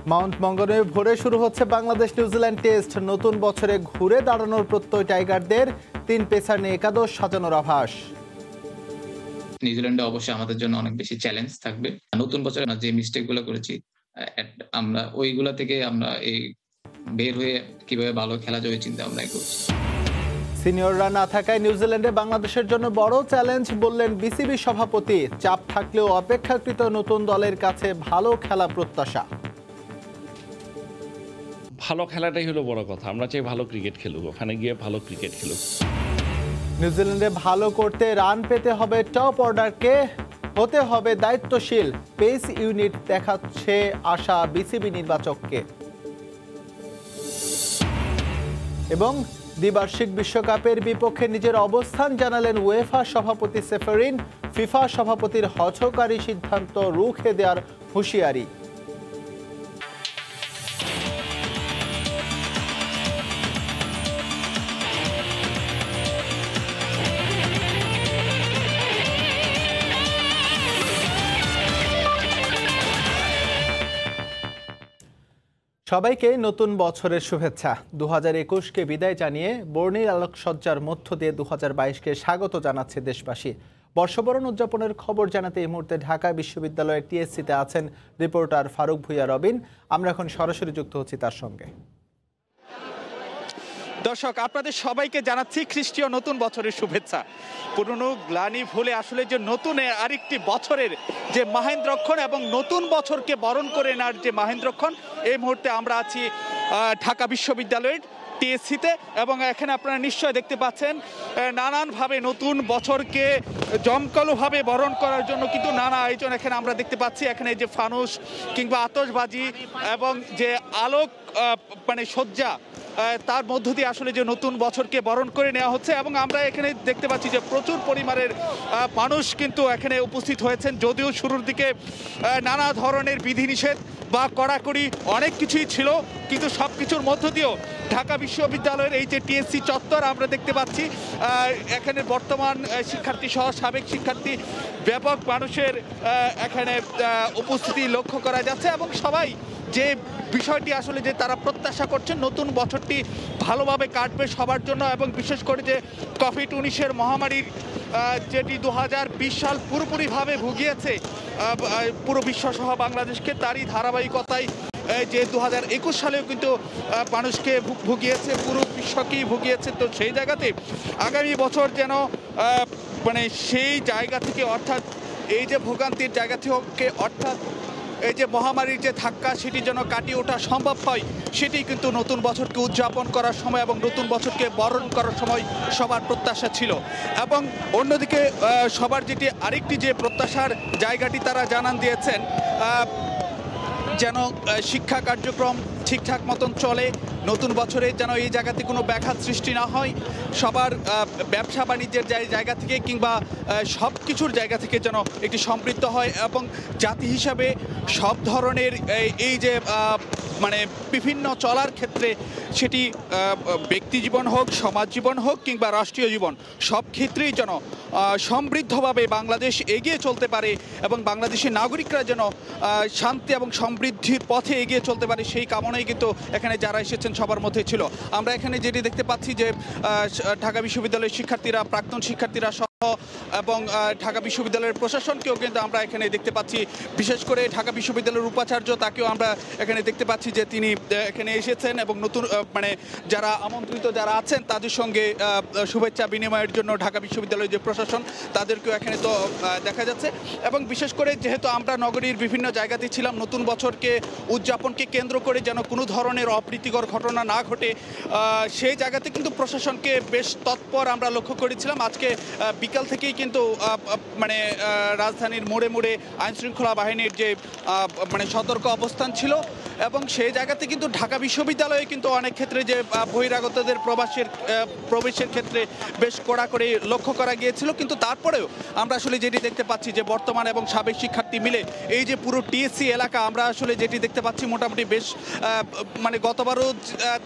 Mount মঙ্গনে ভোরে শুরু হচ্ছে বাংলাদেশ নিউজিল্যান্ড টেস্ট। নতুন বছরে ঘুরে দাঁড়ানোর প্রত্যয় টাইগারদের, 3 পেসার নিয়ে একাদশ সাজানোর আভাস। নিউজিল্যান্ডে অবশ্যই আমাদের জন্য অনেক বেশি চ্যালেঞ্জ থাকবে। নতুন বছরে আমরা যে মিস্টেক গুলো করেছি আমরা ওইগুলা থেকে আমরা বের হয়ে কিভাবে ভালো খেলা যায় চিন্তা ভাবনা করছি। সিনিয়ররা না থাকায় নিউজিল্যান্ডে বাংলাদেশের জন্য বড় চ্যালেঞ্জ বললেন বিসিবি সভাপতি। চাপ থাকলেও অপেক্ষাকৃত নতুন দলের কাছে ভালো খেলা প্রত্যাশা। ভালো খেলাটাই হলো বড় কথা। আমরা চাই ভালো ক্রিকেট খেলুক, ওখানে গিয়ে ভালো ক্রিকেট খেলুক। নিউজিল্যান্ডে ভালো করতে রান পেতে হবে টপ অর্ডারকে, হতে হবে দায়িত্বশীল। পেস ইউনিট দেখাচ্ছে আশা বিসিবি নির্বাচককে। এবং দ্বিবার্ষিক বিশ্বকাপের বিপক্ষে নিজের অবস্থান জানালেন উয়েফা সভাপতি সেফারিন। ফিফা সভাপতির হঠকারী সিদ্ধান্ত রুখে দেওয়ার হুঁশিয়ারি। সবাইকে নতুন বছরের শুভেচ্ছা। 2021কে বিদায় জানিয়ে বর্ণিল আলোকসজ্জার মধ্য দিয়ে 2022কে স্বাগত জানাচ্ছে দেশবাসী। বর্ষবরণ উদযাপনের খবর জানাতে এই মুহূর্তে ঢাকা বিশ্ববিদ্যালয়ের টিএসসিতে আছেন রিপোর্টার ফারুক ভুঁইয়া রবিন। আমরা এখন সরাসরি যুক্ত হচ্ছি তার সঙ্গে। দর্শক, আপনাদের সবাইকে জানাচ্ছি খ্রিস্টীয় নতুন বছরের শুভেচ্ছা। পুরনো গ্লানি ভুলে আসলে যে নতুন আরেকটি বছরের যে মাহেন্দ্রক্ষণ এবং নতুন বছরকে বরণ করে নেওয়ার যে মাহেন্দ্রক্ষণ, এই মুহূর্তে আমরা আছি ঢাকা বিশ্ববিদ্যালয়ের টিএসসিতে এবং এখানে আপনারা নিশ্চয় দেখতে পাচ্ছেন নানানভাবে নতুন বছরকে জমকালোভাবে বরণ করার জন্য কিন্তু নানা আয়োজন এখানে আমরা দেখতে পাচ্ছি। এখানে যে ফানুস কিংবা আতশবাজি এবং যে আলোক সজ্জা, তার মধ্য দিয়ে আসলে যে নতুন বছরকে বরণ করে নেওয়া হচ্ছে এবং আমরা এখানে দেখতে পাচ্ছি যে প্রচুর পরিমাণের মানুষ কিন্তু এখানে উপস্থিত হয়েছেন। যদিও শুরুর দিকে নানা ধরনের বিধিনিষেধ বা কড়াকড়ি অনেক কিছুই ছিল, কিন্তু সব কিছুর মধ্য দিয়েও ঢাকা বিশ্ববিদ্যালয়ের এই যে টিএসসি চত্বর আমরা দেখতে পাচ্ছি, এখানে বর্তমান শিক্ষার্থী সহ সাবেক শিক্ষার্থী ব্যাপক মানুষের এখানে উপস্থিতি লক্ষ্য করা যাচ্ছে এবং সবাই যে বিষয়টি আসলে যে তারা প্রত্যাশা করছেন নতুন বছরটি ভালোভাবে কাটবে সবার জন্য এবং বিশেষ করে যে কোভিড-19 মহামারীর যেটি 2020 সাল পুরোপুরিভাবে ভুগিয়েছে পুরো বিশ্বসহ বাংলাদেশকে, তারই ধারাবাহিকতায় যে 2021 সালেও কিন্তু মানুষকে ভুগিয়েছে, পুরো বিশ্বকেই ভুগিয়েছে। তো সেই জায়গাতে আগামী বছর যেন সেই জায়গা থেকে, অর্থাৎ এই যে ভোগান্তির জায়গা থেকে, অর্থাৎ এই যে মহামারীর যে ধাক্কা, সেটি যেন কাটিয়ে ওঠা সম্ভব হয়, সেটি কিন্তু নতুন বছরকে উদযাপন করার সময় এবং নতুন বছরকে বরণ করার সময় সবার প্রত্যাশা ছিল। এবং অন্যদিকে সবার যেটি আরেকটি যে প্রত্যাশার জায়গাটি তারা জানান দিয়েছেন, যেন শিক্ষা কার্যক্রম ঠিকঠাক মতন চলে, নতুন বছরে যেন এই জায়গাতে কোনো ব্যাঘাত সৃষ্টি না হয়, সবার ব্যবসা বাণিজ্যের জায়গা থেকে কিংবা সব কিছুর জায়গা থেকে যেন একটি সমৃদ্ধ হয় এবং জাতি হিসাবে সব ধরনের এই যে বিভিন্ন চলার ক্ষেত্রে, সেটি ব্যক্তি জীবন হোক, সমাজ জীবন হোক কিংবা রাষ্ট্রীয় জীবন, সব ক্ষেত্রেই যেন সমৃদ্ধভাবে বাংলাদেশ এগিয়ে চলতে পারে এবং বাংলাদেশের নাগরিকরা যেন শান্তি এবং সমৃদ্ধির পথে এগিয়ে চলতে পারে, সেই কামনাই কিন্তু এখানে যারা এসেছেন সবার মধ্যে ছিল। আমরা এখানে যেটি দেখতে পাচ্ছি যে ঢাকা বিশ্ববিদ্যালয়ের শিক্ষার্থীরা, প্রাক্তন শিক্ষার্থীরা এবং ঢাকা বিশ্ববিদ্যালয়ের প্রশাসনকেও কিন্তু আমরা এখানে দেখতে পাচ্ছি। বিশেষ করে ঢাকা বিশ্ববিদ্যালয়ের উপাচার্য, তাকেও আমরা এখানে দেখতে পাচ্ছি যে তিনি এখানে এসেছেন এবং নতুন যারা আমন্ত্রিত যারা আছেন তাদের সঙ্গে শুভেচ্ছা বিনিময়ের জন্য ঢাকা বিশ্ববিদ্যালয়ের যে প্রশাসন, তাদেরকেও এখানে তো দেখা যাচ্ছে। এবং বিশেষ করে যেহেতু আমরা নগরীর বিভিন্ন জায়গাতে ছিলাম, নতুন বছরকে উদযাপনকে কেন্দ্র করে যেন কোনো ধরনের অপ্রীতিকর ঘটনা না ঘটে, সেই জায়গাতে কিন্তু প্রশাসনকে বেশ তৎপর আমরা লক্ষ্য করেছিলাম। আজকে বিকাল থেকেই কিন্তু রাজধানীর মোড়ে মোড়ে আইনশৃঙ্খলা বাহিনীর যে সতর্ক অবস্থান ছিল এবং সেই জায়গাতে কিন্তু ঢাকা বিশ্ববিদ্যালয়ে কিন্তু অনেক ক্ষেত্রে যে বহিরাগতদের প্রবেশের ক্ষেত্রে বেশ কড়াকড়ি লক্ষ্য করা গিয়েছিল। কিন্তু তারপরেও আমরা আসলে যেটি দেখতে পাচ্ছি যে বর্তমান এবং সাবেক শিক্ষার্থী মিলে এই যে পুরো টিএসসি এলাকা আমরা আসলে যেটি দেখতে পাচ্ছি মোটামুটি বেশ গতবারও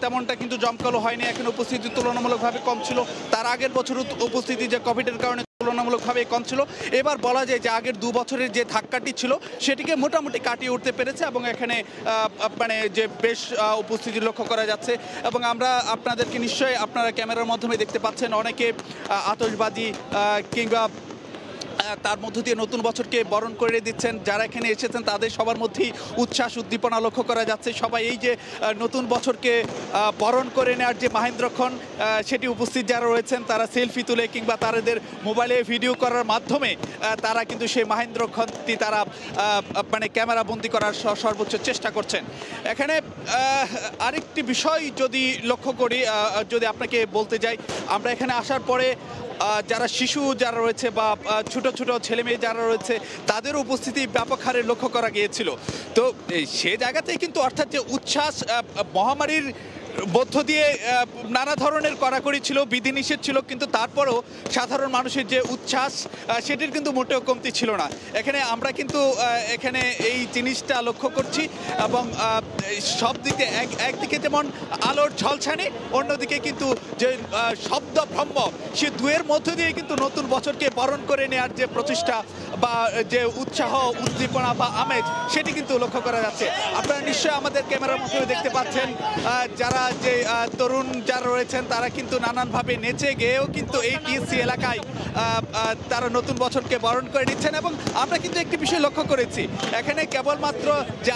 তেমনটা কিন্তু জমকালো হয়নি, এখন উপস্থিতি তুলনামূলকভাবে কম ছিল। তার আগের বছর উপস্থিতি যে কোভিডের কারণে তুলনামূলকভাবে কম ছিল। এবার বলা যায় যে আগের 2 বছরের যে ধাক্কাটি ছিল সেটিকে মোটামুটি কাটিয়ে উঠতে পেরেছে এবং এখানে মানে যে বেশ উপস্থিতি লক্ষ্য করা যাচ্ছে এবং আমরা আপনাদেরকে নিশ্চয়ই আপনারা ক্যামেরার মাধ্যমে দেখতে পাচ্ছেন অনেকে আতশবাজি কিংবা তার মধ্য দিয়ে নতুন বছরকে বরণ করে দিচ্ছেন। যারা এখানে এসেছেন তাদের সবার মধ্যেই উচ্ছ্বাস উদ্দীপনা লক্ষ্য করা যাচ্ছে। সবাই এই যে নতুন বছরকে বরণ করে নেওয়ার যে মাহেন্দ্রক্ষণ সেটি উপস্থিত যারা রয়েছেন তারা সেলফি তুলে কিংবা তাদের মোবাইলে ভিডিও করার মাধ্যমে তারা কিন্তু সেই মাহেন্দ্রক্ষণটি তারা মানে ক্যামেরা বন্দি করার সর্বোচ্চ চেষ্টা করছেন। এখানে আরেকটি বিষয় যদি লক্ষ্য করি, যদি আপনাকে বলতে যাই, আমরা এখানে আসার পরে যারা শিশু যারা রয়েছে বা ছোট ছোট ছেলে মেয়ে যারা রয়েছে তাদের উপস্থিতি ব্যাপক হারে লক্ষ্য করা গিয়েছিল। তো সে জায়গাতেই কিন্তু অর্থাৎ যে উচ্ছ্বাস মহামারীর মধ্য দিয়ে নানা ধরনের কড়াকড়ি ছিল, বিধিনিষেধ ছিল, কিন্তু তারপরেও সাধারণ মানুষের যে উচ্ছ্বাস সেটির কিন্তু মোটেও কমতি ছিল না। এখানে আমরা কিন্তু এখানে এই জিনিসটা লক্ষ্য করছি এবং সব দিকে একদিকে যেমন আলোর ঝলসানি, অন্যদিকে কিন্তু যে শব্দ ব্রহ্ম সে দুয়ের মধ্য দিয়ে কিন্তু নতুন বছরকে বরণ করে নেওয়ার যে প্রচেষ্টা বা যে উৎসাহ উদ্দীপনা বা আমেজ সেটি কিন্তু লক্ষ্য করা যাচ্ছে। আপনারা নিশ্চয়ই আমাদের ক্যামেরার মাধ্যমে দেখতে পাচ্ছেন যারা যে তরুণ যারা রয়েছেন তারা কিন্তু নানানভাবে নেচে গেয়েও কিন্তু এই টিএসসি এলাকায় তারা নতুন বছরকে বরণ করে নিচ্ছেন এবং আমরা কিন্তু একটি বিষয় লক্ষ্য করেছি, এখানে কেবলমাত্র যে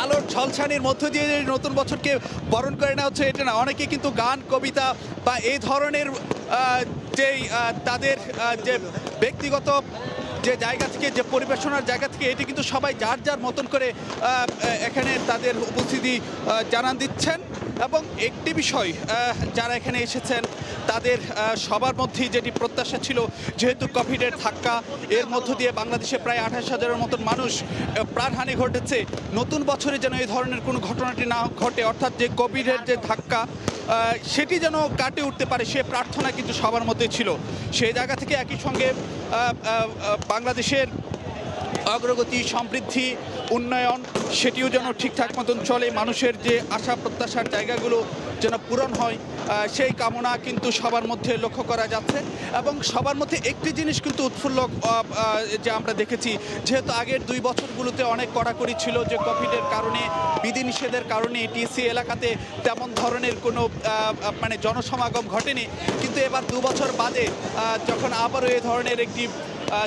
আলোর ঝলসানির মধ্য দিয়ে নতুন বছরকে বরণ করে নেওয়া হচ্ছে এটা না, অনেকে কিন্তু গান কবিতা বা এই ধরনের যেই তাদের যে ব্যক্তিগত যে জায়গা থেকে যে পরিবেশনার জায়গা থেকে এটি কিন্তু সবাই যার যার মতন করে এখানে তাদের উপস্থিতি জানান দিচ্ছেন। এবং একটি বিষয় যারা এখানে এসেছেন তাদের সবার মধ্যেই যেটি প্রত্যাশা ছিল, যেহেতু কোভিডের ধাক্কা এর মধ্য দিয়ে বাংলাদেশে প্রায় 28,000-এর মতন মানুষ প্রাণহানি ঘটেছে, নতুন বছরে যেন এই ধরনের কোনো ঘটনাটি না ঘটে, অর্থাৎ যে কোভিডের যে ধাক্কা সেটি যেন কাটে উঠতে পারে সে প্রার্থনা কিন্তু সবার মধ্যে ছিল। সেই জায়গা থেকে একই সঙ্গে বাংলাদেশের অগ্রগতি, সমৃদ্ধি, উন্নয়ন সেটিও যেন ঠিকঠাক মতন চলে, মানুষের যে আশা প্রত্যাশার জায়গাগুলো যেন পূরণ হয় সেই কামনা কিন্তু সবার মধ্যে লক্ষ্য করা যাচ্ছে। এবং সবার মধ্যে একটি জিনিস কিন্তু উৎফুল্ল যে আমরা দেখেছি, যেহেতু আগের 2 বছরগুলোতে অনেক কড়াকড়ি ছিল, যে কোভিডের কারণে বিধিনিষেধের কারণে টিএসসি এলাকাতে তেমন ধরনের কোনো মানে জনসমাগম ঘটেনি, কিন্তু এবার 2 বছর বাদে যখন আবারও এই ধরনের একটি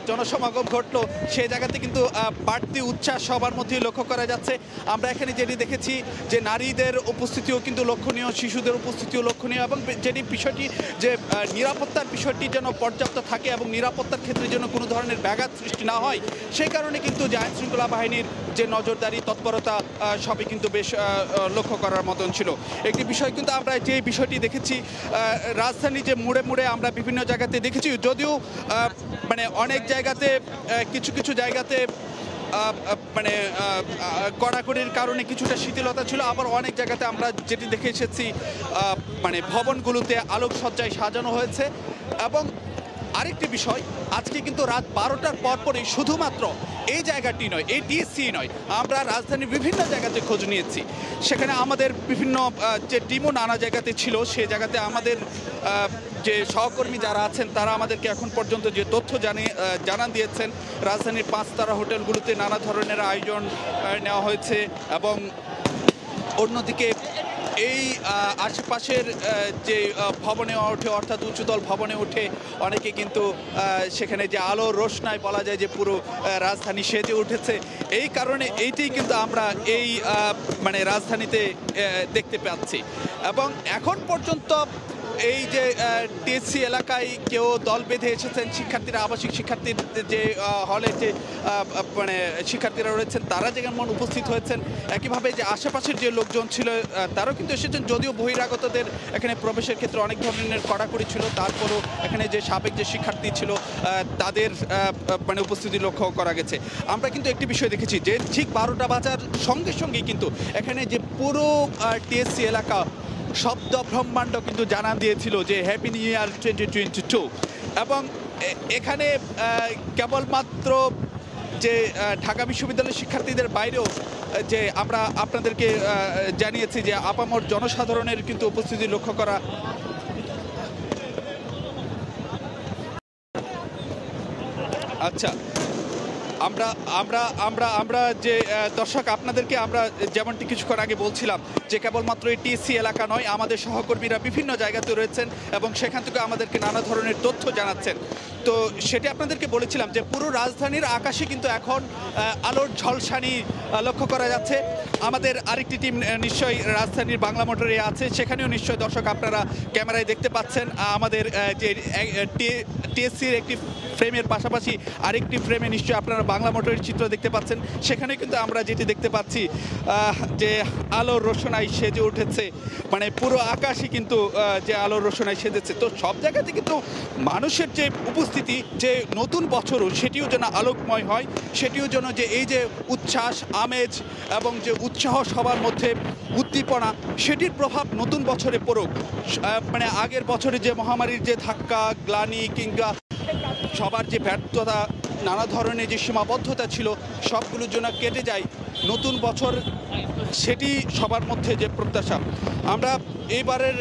জনসমাগম ঘটলো সেই জায়গাতে কিন্তু বাড়তি উচ্ছ্বাস সবার মধ্যেই লক্ষ্য করা যাচ্ছে। আমরা এখানে যেটি দেখেছি যে নারীদের উপস্থিতিও কিন্তু লক্ষণীয়, শিশুদের উপস্থিতিও লক্ষণীয় এবং যেটি বিষয়টি যে নিরাপত্তার বিষয়টি যেন পর্যাপ্ত থাকে এবং নিরাপত্তার ক্ষেত্রে যেন কোনো ধরনের ব্যাঘাত সৃষ্টি না হয় সেই কারণে কিন্তু যে আইনশৃঙ্খলা বাহিনীর যে নজরদারি তৎপরতা সবই কিন্তু বেশ লক্ষ্য করার মতন ছিল। একটি বিষয় কিন্তু আমরা যে বিষয়টি দেখেছি রাজধানী যে মোড়ে মোড়ে আমরা বিভিন্ন জায়গাতে দেখেছি, যদিও মানে অনেক জায়গাতে কিছু কিছু জায়গাতে মানে কড়াকড়ির কারণে কিছুটা শিথিলতা ছিল, আবার অনেক জায়গাতে আমরা যেটি দেখে এসেছি মানে ভবনগুলোতে আলোকসজ্জায় সাজানো হয়েছে। এবং আরেকটি বিষয়, আজকে কিন্তু রাত 12টার পরপরই শুধুমাত্র এই জায়গাটি নয়, এই টিএসসি নয়, আমরা রাজধানীর বিভিন্ন জায়গাতে খোঁজ নিয়েছি, সেখানে আমাদের বিভিন্ন যে টিমও নানা জায়গাতে ছিল, সে জায়গাতে আমাদের যে সহকর্মী যারা আছেন তারা আমাদেরকে এখন পর্যন্ত যে তথ্য জানান দিয়েছেন, রাজধানীর 5 তারা হোটেলগুলোতে নানা ধরনের আয়োজন নেওয়া হয়েছে এবং অন্যদিকে এই আশেপাশের যে ভবনে ওঠে অর্থাৎ উচ্চতল ভবনে উঠে অনেকে কিন্তু সেখানে যে আলো রোশনায় বলা যায় যে পুরো রাজধানী সেজে উঠেছে, এই কারণে এইটাই কিন্তু আমরা এই মানে রাজধানীতে দেখতে পাচ্ছি। এবং এখন পর্যন্ত এই যে টিএসসি এলাকায় কেউ দল বেঁধে এসেছেন, শিক্ষার্থীরা আবাসিক শিক্ষার্থীর যে হলে যে মানে শিক্ষার্থীরা রয়েছেন তারা যেমন উপস্থিত হয়েছেন, একইভাবে যে আশেপাশের যে লোকজন ছিল তারাও কিন্তু এসেছেন, যদিও বহিরাগতদের এখানে প্রবেশের ক্ষেত্রে অনেক ধরনের কড়াকড়ি ছিল, তারপরও এখানে যে সাবেক যে শিক্ষার্থী ছিল তাদের মানে উপস্থিতি লক্ষ্য করা গেছে। আমরা কিন্তু একটি বিষয় দেখেছি যে ঠিক 12টা বাজার সঙ্গে সঙ্গেই কিন্তু এখানে যে পুরো টিএসসি এলাকা শব্দ ব্রহ্মাণ্ড কিন্তু জানান দিয়েছিল যে হ্যাপি নিউ ইয়ার 2022। এবং এখানে কেবলমাত্র যে ঢাকা বিশ্ববিদ্যালয়ের শিক্ষার্থীদের বাইরেও যে আমরা আপনাদেরকে জানিয়েছি যে আপামর জনসাধারণের কিন্তু উপস্থিতি লক্ষ্য করা আচ্ছা, আমরা আমরা আমরা আমরা যে দর্শক আপনাদেরকে আমরা যেমনটি কিছুক্ষণ আগে বলছিলাম যে কেবলমাত্র এই টিএসসি এলাকা নয়, আমাদের সহকর্মীরা বিভিন্ন জায়গাতে রয়েছেন এবং সেখান থেকে আমাদেরকে নানা ধরনের তথ্য জানাচ্ছেন। তো সেটি আপনাদেরকে বলেছিলাম যে পুরো রাজধানীর আকাশে কিন্তু এখন আলোর ঝলসানি লক্ষ্য করা যাচ্ছে। আমাদের আরেকটি টিম নিশ্চয়ই রাজধানীর বাংলা মোটরে আছে, সেখানেও নিশ্চয়ই দর্শক আপনারা ক্যামেরায় দেখতে পাচ্ছেন আমাদের যে টিএসসির একটি ফ্রেমের পাশাপাশি আরেকটি ফ্রেমে নিশ্চয়ই আপনারা বাংলা মোটরের চিত্র দেখতে পাচ্ছেন। সেখানে কিন্তু আমরা যেটি দেখতে পাচ্ছি যে আলোর রোশনায় সেজে উঠেছে, মানে পুরো আকাশই কিন্তু যে আলোর রোশনায় সেজেছে। তো সব জায়গাতে কিন্তু মানুষের যে উপস্থিতি, যে নতুন বছরও সেটিও যেন আলোকময় হয়, সেটিও যেন যে এই যে উচ্ছ্বাস, আমেজ এবং যে উৎসাহ সবার মধ্যে উদ্দীপনা, সেটির প্রভাব নতুন বছরে পড়ুক। মানে আগের বছরে যে মহামারীর যে ধাক্কা, গ্লানি কিংবা সবার যে ব্যর্থতা, নানা ধরনের যে সীমাবদ্ধতা ছিল, সবগুলোর জন্য কেটে যায় নতুন বছর, সেটি সবার মধ্যে যে প্রত্যাশা। আমরা এইবারের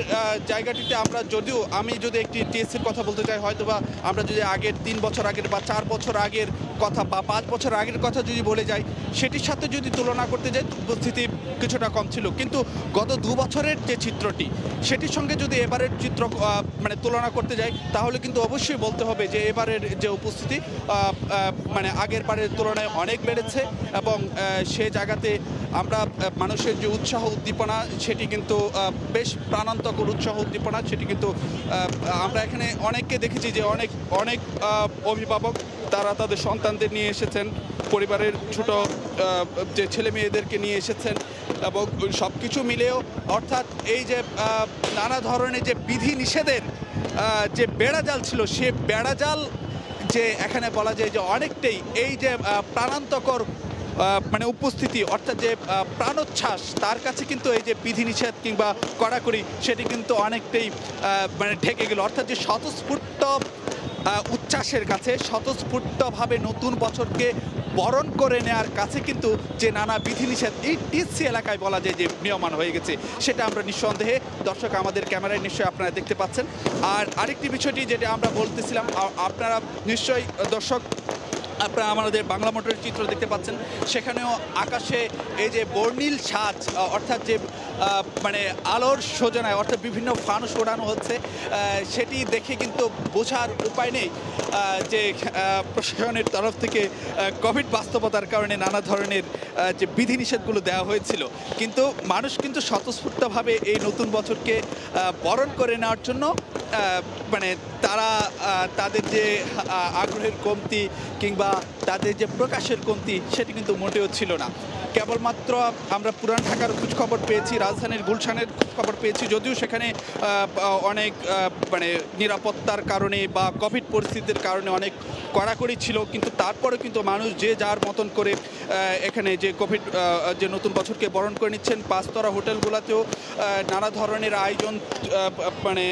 জায়গাটিতে আমরা যদিও আমি যদি একটি টিএসসির কথা বলতে চাই, হয়তো বা আমরা যদি আগের 3 বছর আগের বা 4 বছর আগের কথা বা 5 বছর আগের কথা যদি বলে যাই, সেটির সাথে যদি তুলনা করতে যাই উপস্থিতি কিছুটা কম ছিল। কিন্তু গত 2 বছরের যে চিত্রটি, সেটির সঙ্গে যদি এবারের চিত্র মানে তুলনা করতে যাই, তাহলে কিন্তু অবশ্যই বলতে হবে যে এবারের যে উপস্থিতি মানে আগের বারের তুলনায় অনেক বেড়েছে এবং সে জায়গাতে আমরা মানুষের যে উৎসাহ উদ্দীপনা, সেটি কিন্তু বেশ প্রাণান্তকর উৎসাহ উদ্দীপনা, সেটি কিন্তু আমরা এখানে অনেককে দেখেছি যে অনেক অনেক অভিভাবক তারা তাদের সন্তানদের নিয়ে এসেছেন, পরিবারের ছোট যে ছেলে মেয়েদেরকে নিয়ে এসেছেন এবং সব কিছু মিলেও অর্থাৎ এই যে নানা ধরনের যে বিধি নিষেধের যে বেড়াজাল ছিল, সে বেড়াজাল যে এখানে বলা যায় যে অনেকটাই এই যে প্রাণান্তকর মানে উপস্থিতি, অর্থাৎ যে প্রাণোচ্ছ্বাস, তার কাছে কিন্তু এই যে বিধিনিষেধ কিংবা কড়াকড়ি, সেটি কিন্তু অনেকটাই মানে ঢেকে গেল। অর্থাৎ যে স্বতঃস্ফূর্ত উচ্ছ্বাসের কাছে, স্বতঃস্ফূর্তভাবে নতুন বছরকে বরণ করে নেওয়ার কাছে কিন্তু যে নানা বিধিনিষেধ এই টিএসসি এলাকায় বলা যায় যে নিয়মান হয়ে গেছে, সেটা আমরা নিঃসন্দেহে দর্শক আমাদের ক্যামেরায় নিশ্চয়ই আপনারা দেখতে পাচ্ছেন। আর আরেকটি বিষয়টি যেটা আমরা বলতেছিলাম, আপনারা নিশ্চয়ই দর্শক আপনারা আমাদের বাংলা মোটরের চিত্র দেখতে পাচ্ছেন, সেখানেও আকাশে এই যে বর্ণিল সাজ, অর্থাৎ যে মানে আলোর সূচনায় অর্থাৎ বিভিন্ন ফানুস ওড়ানো হচ্ছে, সেটি দেখে কিন্তু বোঝার উপায় নেই যে প্রশাসনের তরফ থেকে কোভিড বাস্তবতার কারণে নানা ধরনের যে বিধিনিষেধগুলো দেওয়া হয়েছিল, কিন্তু মানুষ কিন্তু স্বতঃস্ফূর্তভাবে এই নতুন বছরকে বরণ করে নেওয়ার জন্য মানে তারা তাদের যে আগ্রহের কমতি কিংবা তাদের যে প্রকাশের কমতি, সেটি কিন্তু মোটেও ছিল না। কেবলমাত্র আমরা পুরান ঢাকার খোঁজখবর পেয়েছি, রাজধানীর গুলশানের খোঁজখবর পেয়েছি, যদিও সেখানে অনেক মানে নিরাপত্তার কারণে বা কোভিড পরিস্থিতির কারণে অনেক কড়াকড়ি ছিল, কিন্তু তারপরে কিন্তু মানুষ যে যার মতন করে এখানে যে কোভিড যে নতুন বছরকে বরণ করে নিচ্ছেন। পাঁচতরা হোটেলগুলোতেও নানা ধরনের আয়োজন মানে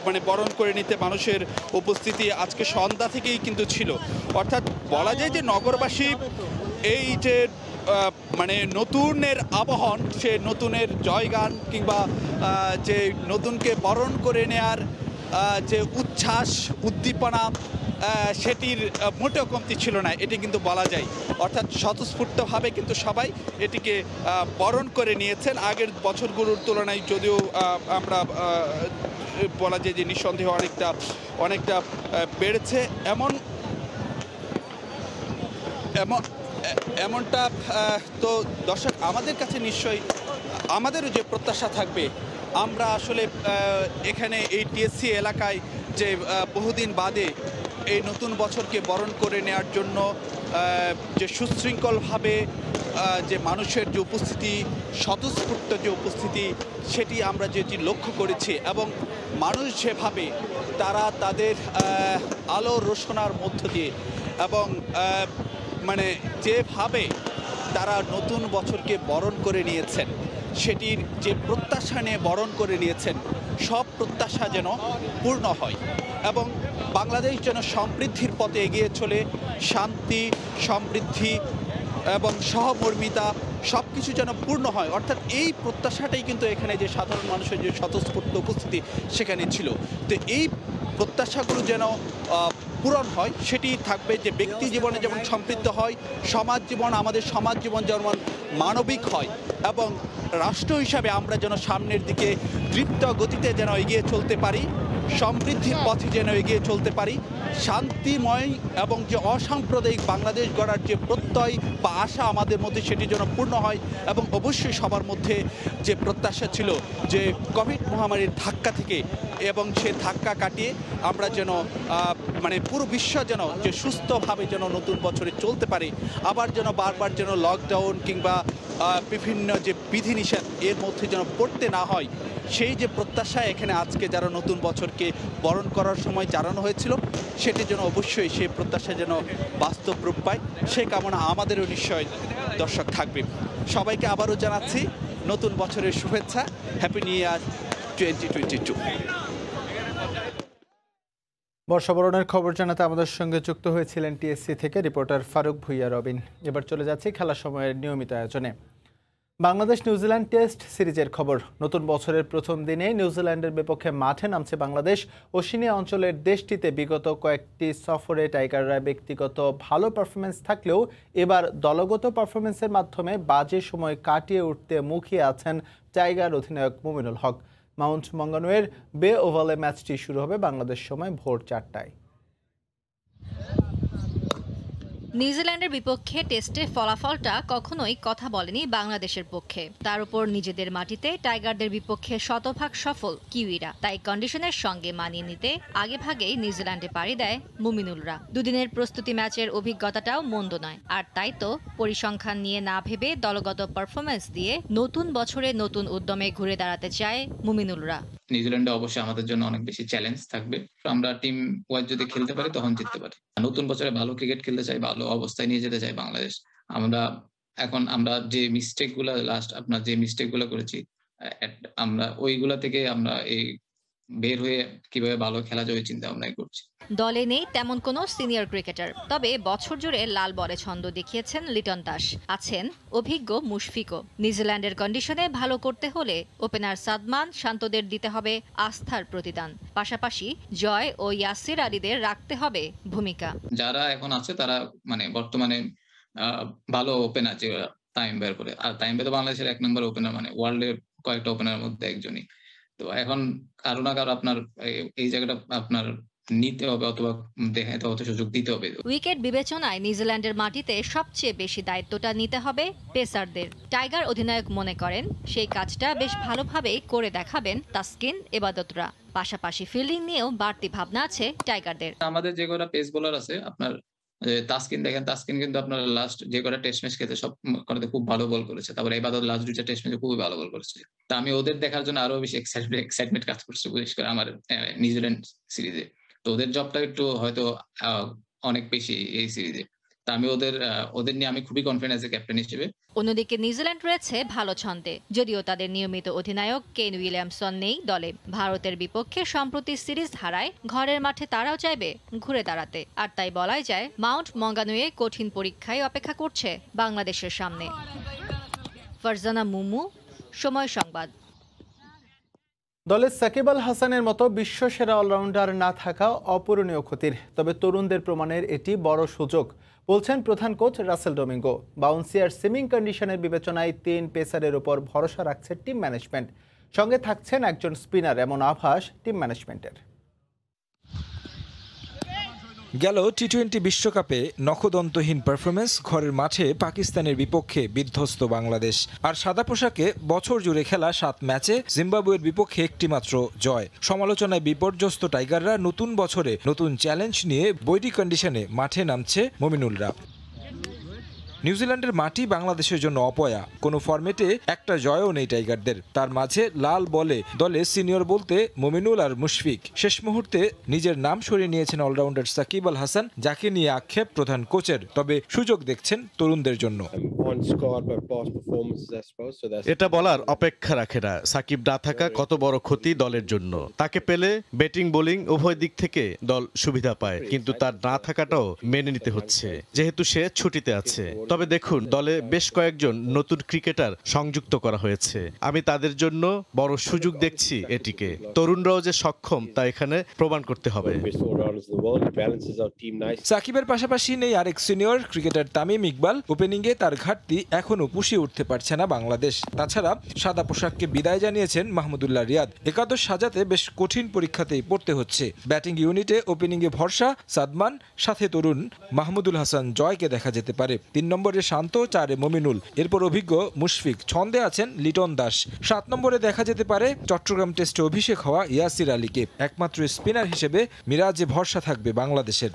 মানে বরণ করে নিতে মানুষের উপস্থিতি আজকে সন্ধ্যা থেকেই কিন্তু ছিল। অর্থাৎ বলা যায় যে নগরবাসী এই যে মানে নতুনের আবহন, সে নতুনের জয়গান কিংবা যে নতুনকে বরণ করে নেয়ার যে উচ্ছ্বাস উদ্দীপনা, সেটির মোটেও কমতি ছিল না, এটি কিন্তু বলা যায়। অর্থাৎ স্বতঃস্ফূর্তভাবে কিন্তু সবাই এটিকে বরণ করে নিয়েছেন। আগের বছরগুলোর তুলনায় যদিও আমরা বলা যায় যে নিঃসন্দেহে অনেকটা বেড়েছে। এমনটা তো দর্শক আমাদের কাছে নিশ্চয়ই আমাদেরও যে প্রত্যাশা থাকবে, আমরা আসলে এখানে এই টিএসসি এলাকায় যে বহুদিন বাদে এই নতুন বছরকে বরণ করে নেওয়ার জন্য যে সুশৃঙ্খলভাবে যে মানুষের যে উপস্থিতি, স্বতঃস্ফূর্ত যে উপস্থিতি, সেটি আমরা যেটি লক্ষ্য করেছি এবং মানুষ যেভাবে তারা তাদের আলো রোশনার মধ্য দিয়ে এবং মানে যেভাবে তারা নতুন বছরকে বরণ করে নিয়েছেন, সেটির যে প্রত্যাশা নিয়ে বরণ করে নিয়েছেন, সব প্রত্যাশা যেন পূর্ণ হয় এবং বাংলাদেশ যেন সমৃদ্ধির পথে এগিয়ে চলে, শান্তি, সমৃদ্ধি এবং সহমর্মিতা সব কিছু যেন পূর্ণ হয়। অর্থাৎ এই প্রত্যাশাটাই কিন্তু এখানে যে সাধারণ মানুষের যে স্বতঃস্ফূর্ত উপস্থিতি সেখানে ছিল। তো এই প্রত্যাশাগুলো যেন পূরণ হয় সেটি থাকবে যে ব্যক্তি জীবনে যেমন সমৃদ্ধ হয়, আমাদের সমাজ জীবন যেমন মানবিক হয় এবং রাষ্ট্র হিসাবে আমরা যেন সামনের দিকে দৃপ্ত গতিতে যেন এগিয়ে চলতে পারি, সমৃদ্ধির পথে যেন এগিয়ে চলতে পারি, শান্তিময় এবং যে অসাম্প্রদায়িক বাংলাদেশ গড়ার যে প্রত্যয় বা আশা আমাদের মধ্যে সেটি যেন পূর্ণ হয় এবং অবশ্যই সবার মধ্যে যে প্রত্যাশা ছিল যে কোভিড মহামারীর ধাক্কা থেকে এবং সে ধাক্কা কাটিয়ে আমরা যেন পুরো বিশ্ব যেন যে সুস্থভাবে যেন নতুন বছরে চলতে পারে, আবার যেন বারবার যেন লকডাউন কিংবা বিভিন্ন যে বিধিনিষেধ এর মধ্যে যেন পড়তে না হয়, সেই যে প্রত্যাশা এখানে আজকে যারা নতুন বছরকে বরণ করার সময় জানানো হয়েছিল সেটি যেন অবশ্যই সেই প্রত্যাশা যেন বাস্তব রূপ পায়, সে কামনা আমাদেরও নিশ্চয় দর্শক থাকবে। সবাইকে আবারও জানাচ্ছি নতুন বছরের শুভেচ্ছা, হ্যাপি নিউ ইয়ার 2022। বর্ষবরণের খবর জানাতে আমাদের সঙ্গে যুক্ত হয়েছিলেন টিএসসি থেকে রিপোর্টার ফারুক ভুইয়া রবিন। এবার চলে যাচ্ছি খেলার সময়ের নিয়মিত আয়োজনে। বাংলাদেশ নিউজিল্যান্ড টেস্ট সিরিজের খবর। নতুন বছরের প্রথম দিনে নিউজিল্যান্ডের বিপক্ষে মাঠে নামছে বাংলাদেশ। ওশিনিয়া অঞ্চলের দেশটিতে বিগত কয়েকটি সফরে টাইগাররা ব্যক্তিগত ভালো পারফরমেন্স থাকলেও এবার দলগত পারফরমেন্সের মাধ্যমে বাজে সময় কাটিয়ে উঠতে মুখিয়ে আছেন টাইগার অধিনায়ক মুমিনুল হক। মাউন্ট মঙ্গানুয়ের বে ওভালে ম্যাচটি শুরু হবে বাংলাদেশ সময় ভোর 4টায়। নিউজিল্যান্ডের বিপক্ষে টেস্টে ফলাফলটা কখনোই কথা বলেনি বাংলাদেশের পক্ষে। তার উপর নিজেদের মাটিতে টাইগারদের বিপক্ষে শতভাগ সফল কিউইরা, তাই কন্ডিশনের সঙ্গে মানিয়ে নিতে আগেভাগেই নিউজিল্যান্ডে পাড়ি দেয় মুমিনুলরা। দুদিনের প্রস্তুতি ম্যাচের অভিজ্ঞতাটাও মন্দ নয়, আর তাই তো পরিসংখ্যান নিয়ে না ভেবে দলগত পারফরমেন্স দিয়ে নতুন বছরে নতুন উদ্যমে ঘুরে দাঁড়াতে চায় মুমিনুলরা। নিউজিল্যান্ডে অবশ্যই আমাদের জন্য অনেক বেশি চ্যালেঞ্জ থাকবে। আমরা টিম ওয়াইজ যদি খেলতে পারি তখন জিততে পারি। নতুন বছরে ভালো ক্রিকেট খেলতে চাই, ভালো অবস্থায় নিয়ে যেতে চাই বাংলাদেশ। আমরা যে মিস্টেক গুলো করেছি আমরা ওইগুলা থেকে আমরা এই বের হয়ে কিভাবে ভালো খেলা যায় চিন্তা ভাবনা করছি। দলে নেই তেমন কোনো সিনিয়র ক্রিকেটার, তবে বছর জুড়ে লাল বলে ছন্দ দেখিয়েছেন লিটন দাস, আছেন অভিজ্ঞ মুশফিকও। নিউজিল্যান্ডের কন্ডিশনে ভালো করতে হলে ওপেনার সাদমান শান্তদের দিতে হবে আস্থার প্রতিদান, পাশাপাশি জয় ও ইয়াসির আলীদের রাখতে হবে ভূমিকা। যারা এখন আছে তারা বর্তমানে ভালো ওপেনার, যে তামিম ভাইয়ের পরে, আর তামিম ভাই তো বাংলাদেশের 1 নম্বর ওপেনার, ওয়ার্ল্ডের কয়েকটা ওপেনারের মধ্যে একজনই। তো এখন কারো না কারো আপনার এই জায়গাটা আপনার নিতে হবে অথবা দেখাতে হবে, সুযোগ দিতে হবে। উইকেট বিবেচনায় নিউজিল্যান্ডের মাটিতে সবচেয়ে বেশি দায়িত্বটা নিতে হবে পেসারদের। টাইগার অধিনায়ক মনে করেন সেই কাজটা বেশ ভালোভাবেই করে দেখাবেন তাসকিন এবাদতরা। পাশাপাশি ফিল্ডিং নিয়েও বাড়তি ভাবনা আছে টাইগারদের। আমাদের যে কটা পেস বোলার আছে, আপনার তাসকিন দেখেন, তাসকিন কিন্তু আপনার লাস্ট যে কটা টেস্ট ম্যাচ খেলতে সব কটাতে খুব ভালো বল করেছে। তারপরে এবাদত লাস্ট 2টা টেস্ট ম্যাচে খুবই ভালো বল করেছে। তা আমি ওদের দেখার জন্য আরো বেশি এক্সাইটমেন্ট কাজ করছে, বিশেষ করে আমার নিউজিল্যান্ড সিরিজে। তো ওদের জবটা একটু হয়তো অনেক বেশি এই সিরিজে। তা আমি ওদের নিয়ে আমি খুবই কনফিডেন্ট অ্যাজ এ ক্যাপ্টেন হিসেবে। অন্যদিকে নিউজিল্যান্ড রয়েছে ভালো ছন্দে, যদিও তাদের নিয়মিত অধিনায়ক কেন উইলিয়ামসন নেই দলে। ভারতের বিপক্ষে সম্প্রতি সিরিজ হারায় ঘরের মাঠে তারাও চাইবে ঘুরে দাঁড়াতে, আর তাই বলাই যায় মাউন্ট মঙ্গানুয়ে কঠিন পরীক্ষায় অপেক্ষা করছে বাংলাদেশের সামনে। ফারজানা মুমু, সময় সংবাদ। দলে সাকিব আল হাসানের মতো বিশ্বসেরা অলরাউন্ডার না থাকা অপূরণীয় ক্ষতির, তবে তরুণদের প্রমাণের এটি বড় সুযোগ বলছেন প্রধান কোচ রাসেল ডোমিঙ্গো। বাউন্সি আর সুইমিং কন্ডিশনের বিবেচনায় 3 পেসারের উপর ভরসা রাখছে টিম ম্যানেজমেন্ট। সঙ্গে থাকছেন একজন স্পিনার, এমন আভাস টিম ম্যানেজমেন্টের। গেল টি-20 বিশ্বকাপে নখদন্তহীন পারফরমেন্স, ঘরের মাঠে পাকিস্তানের বিপক্ষে বিধ্বস্ত বাংলাদেশ। আর সাদা পোশাকে বছর জুড়ে খেলা 7 ম্যাচে জিম্বাবুয়ের বিপক্ষে একটি মাত্র জয়। সমালোচনায় বিপর্যস্ত টাইগাররা নতুন বছরে নতুন চ্যালেঞ্জ নিয়ে বৈরী কন্ডিশনে মাঠে নামছে মুমিনুলরা। নিউজিল্যান্ডের মাটি বাংলাদেশের জন্য অপয়া, কোনো ফরম্যাটে একটা জয়ও নেই টাইগারদের। তার মাঝে লাল বলে দলে সিনিয়র বলতে মুমিনুল আর মুশফিক। শেষ মুহূর্তে নিজের নাম সরিয়ে নিয়েছেন অলরাউন্ডার সাকিব আল হাসান, যাকে নিয়ে আক্ষেপ প্রধান কোচের, তবে সুযোগ দেখছেন তরুণদের জন্য। can't score by past performances, I suppose. So that's এটা বলার অপেক্ষা রাখে না সাকিব না থাকা কত বড় ক্ষতি দলের জন্য। তাকে পেলে ব্যাটিং বোলিং উভয় দিক থেকে দল সুবিধা পায়, কিন্তু তার না থাকাটাও মেনে নিতে হচ্ছে যেহেতু সে ছুটিতে আছে। তবে দেখুন দলে বেশ কয়েকজন নতুন ক্রিকেটার সংযুক্ত করা হয়েছে, আমি তাদের জন্য বড় সুযোগ দেখছি এটিকে। তরুণরাও যে সক্ষম তা এখানে প্রমাণ করতে হবে। best all-rounders in the world. It balances our team nicely. সাকিবের পাশাপাশি নেই আরেক সিনিয়র ক্রিকেটার তামিম ইকবাল। ওপেনিংয়ে তার ঘাটতি এখনও পুষিয়ে উঠতে পারছে না বাংলাদেশ। তাছাড়া সাদা পোশাককে বিদায় জানিয়েছেন মাহমুদুল্লাহ রিয়াদ। একাদশ সাজাতে বেশ কঠিন পরীক্ষাতেই পড়তে হচ্ছে। ব্যাটিং ইউনিটে ওপেনিংয়ে ভরসা সাদমান, সাথে তরুণ মাহমুদুল হাসান জয়কে দেখা যেতে পারে। 3 নম্বরে শান্ত, 4-এ মমিনুল, এরপর অভিজ্ঞ মুশফিক, ছন্দে আছেন লিটন দাস। 7 নম্বরে দেখা যেতে পারে চট্টগ্রাম টেস্টে অভিষেক হওয়া ইয়াসির আলীকে। একমাত্র স্পিনার হিসেবে মিরাজে ভরসা থাকবে বাংলাদেশের।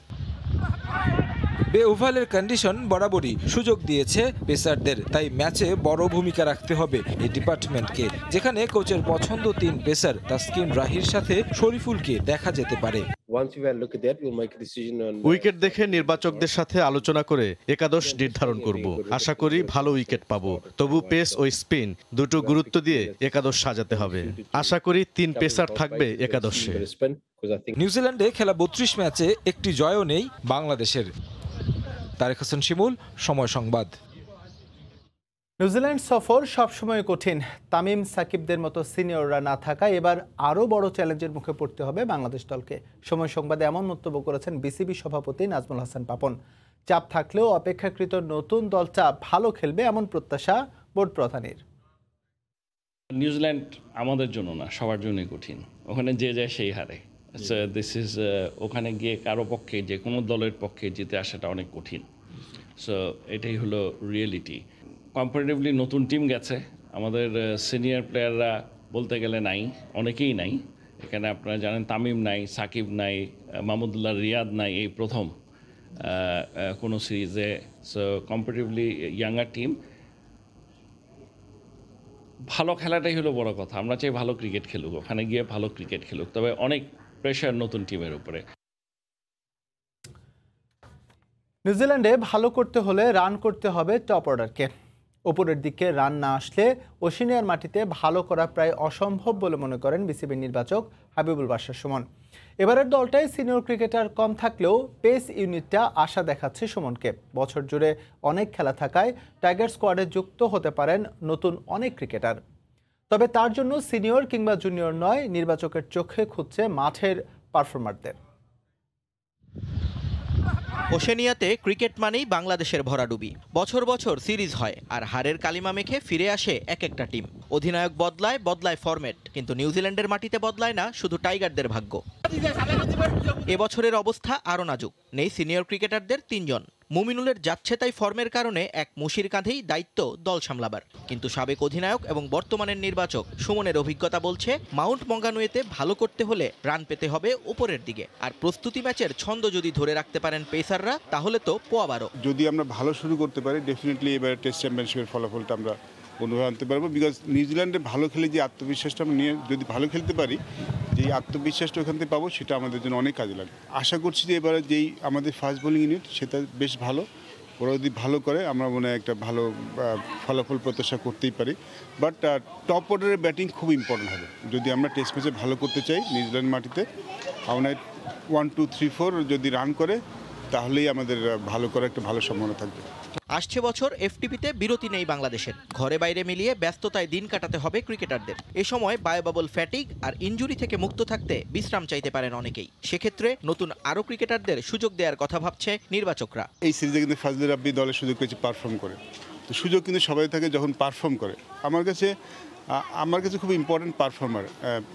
বে ওভালের কন্ডিশন বরাবরই সুযোগ দিয়েছে পেসারদের, তাই ম্যাচে বড় ভূমিকা রাখতে হবে এই ডিপার্টমেন্টকে, যেখানে কোচের পছন্দ 3 পেসার তাসকিন রাহির সাথে শরীফুলকে দেখা যেতে পারে। Once we look at that, we'll make a decision on. Wicket দেখে নির্বাচকদের সাথে আলোচনা করে একাদশ নির্ধারণ করব। আশা করি ভালো উইকেট পাবো, তবু পেস ও স্পিন দুটো গুরুত্ব দিয়ে একাদশ সাজাতে হবে। আশা করি 3 পেসার থাকবে একাদশে। নিউজিল্যান্ডে খেলা 32 ম্যাচে একটি জয়ও নেই বাংলাদেশের। তারেক হাসান শিমুল, সময় সংবাদ। নিউজিল্যান্ড সফর সবসময় কঠিন। তামিম সাকিবদের মতো সিনিয়ররা না থাকায় এবার আরও বড় চ্যালেঞ্জের মুখে পড়তে হবে বাংলাদেশ দলকে। সময় সংবাদে এমন মন্তব্য করেছেন বিসিবি সভাপতি নাজমুল হাসান পাপন। চাপ থাকলেও অপেক্ষাকৃত নতুন দলটা ভালো খেলবে এমন প্রত্যাশা বোর্ড প্রধানের। নিউজিল্যান্ড আমাদের জন্য না, সবার জন্যই কঠিন। ওখানে যে যায় সেই হারে। দিস ইজ ওখানে গিয়ে কারো পক্ষে, যে কোনো দলের পক্ষে জিতে আসাটা অনেক কঠিন। সো এটাই হলো রিয়েলিটি। কম্পারেটিভলি নতুন টিম গেছে, আমাদের সিনিয়র প্লেয়াররা বলতে গেলে নাই, অনেকেই নাই। এখানে আপনারা জানেন তামিম নাই, সাকিব নাই, মাহমুদুল্লাহ রিয়াদ নাই, এই প্রথম কোনো সিরিজে। So comparatively younger team. ভালো খেলাটাই হলো বড় কথা। আমরা চাই ভালো ক্রিকেট খেলুক, ওখানে গিয়ে ভালো ক্রিকেট খেলুক, তবে অনেক প্রেশার নতুন টিমের উপরে। নিউজিল্যান্ডে ভালো করতে হলে রান করতে হবে টপ অর্ডারকে। ওপরের দিকে রান না আসলে ওশিনিয়ার মাটিতে ভালো করা প্রায় অসম্ভব বলে মনে করেন বিসিবির নির্বাচক হাবিবুল বাশার সুমন। এবারের দলটায় সিনিয়র ক্রিকেটার কম থাকলেও পেস ইউনিটটা আশা দেখাচ্ছে সুমনকে। বছর জুড়ে অনেক খেলা থাকায় টাইগার স্কোয়াডে যুক্ত হতে পারেন নতুন অনেক ক্রিকেটার। তবে তার জন্য সিনিয়র কিংবা জুনিয়র নয়, নির্বাচকের চোখে খুঁজছে মাঠের পারফর্মারদের। ওশেনিয়াতে ক্রিকেট মানেই বাংলাদেশের ভরাডুবি। বছর বছর সিরিজ হয় আর হারের কালিমা মেখে ফিরে আসে এক একটা টিম। অধিনায়ক বদলায়, বদলায় ফরম্যাট, কিন্তু নিউজিল্যান্ডের মাটিতে বদলায় না শুধু টাইগারদের ভাগ্য। এবছরের অবস্থা আরও নাজুক। নেই সিনিয়র ক্রিকেটারদের 3 জন। মুমিনুলের যাচ্ছে তাই ফর্মের কারণে এক মুশির কাঁধেই দায়িত্ব দল সামলাবার। কিন্তু সাবেক অধিনায়ক এবং বর্তমানের নির্বাচক সুমনের অভিজ্ঞতা বলছে মাউন্ট মঙ্গানুয়েতে ভালো করতে হলে রান পেতে হবে উপরের দিকে। আর প্রস্তুতি ম্যাচের ছন্দ যদি ধরে রাখতে পারেন পেসাররা, তাহলে তো পোয়াবারও। যদি আমরা ভালো শুরু করতে পারি, ডেফিনেটলি এবারে টেস্ট চ্যাম্পিয়নশিপের ফলাফলটা আমরা অনুভব আনতে পারবো। বিকজ নিউজিল্যান্ডে ভালো খেলে যে আত্মবিশ্বাসটা আমরা নিয়ে যদি ভালো খেলতে পারি, যে আত্মবিশ্বাসটা ওখান থেকে পাবো, সেটা আমাদের জন্য অনেক কাজে লাগবে। আশা করছি যে এবারে যেই আমাদের ফাস্ট বোলিং ইউনিট সেটা বেশ ভালো, ওরা যদি ভালো করে আমরা মনে হয় একটা ভালো ফলাফল প্রত্যাশা করতেই পারি। বাট টপ অর্ডারের ব্যাটিং খুব ইম্পর্টেন্ট হবে যদি আমরা টেস্ট ম্যাচে ভালো করতে চাই নিউজিল্যান্ড মাটিতে। আমরা 1, 2, 3, 4 যদি রান করে তাহলেই আমাদের ভালো করার একটা ভালো সম্ভাবনা থাকবে। আসছে বছর এফটিপিতে বিরতি নেই বাংলাদেশের। ঘরে বাইরে মিলিয়ে ব্যস্ততায় দিন কাটাতে হবে ক্রিকেটারদের। এ সময় বায়োবাবল ফ্যাটিগ আর ইনজুরি থেকে মুক্ত থাকতে বিশ্রাম চাইতে পারেন অনেকেই। সেক্ষেত্রে নতুন আরও ক্রিকেটারদের সুযোগ দেওয়ার কথা ভাবছে নির্বাচকরা। এই সিরিজে কিন্তু ফাজলে রাব্বি দলের সুযোগ পেয়েছে পারফর্ম করে। তো সুযোগ কিন্তু সবাই থাকে যখন পারফর্ম করে। আমার কাছে খুব ইম্পর্টেন্ট পারফর্মার,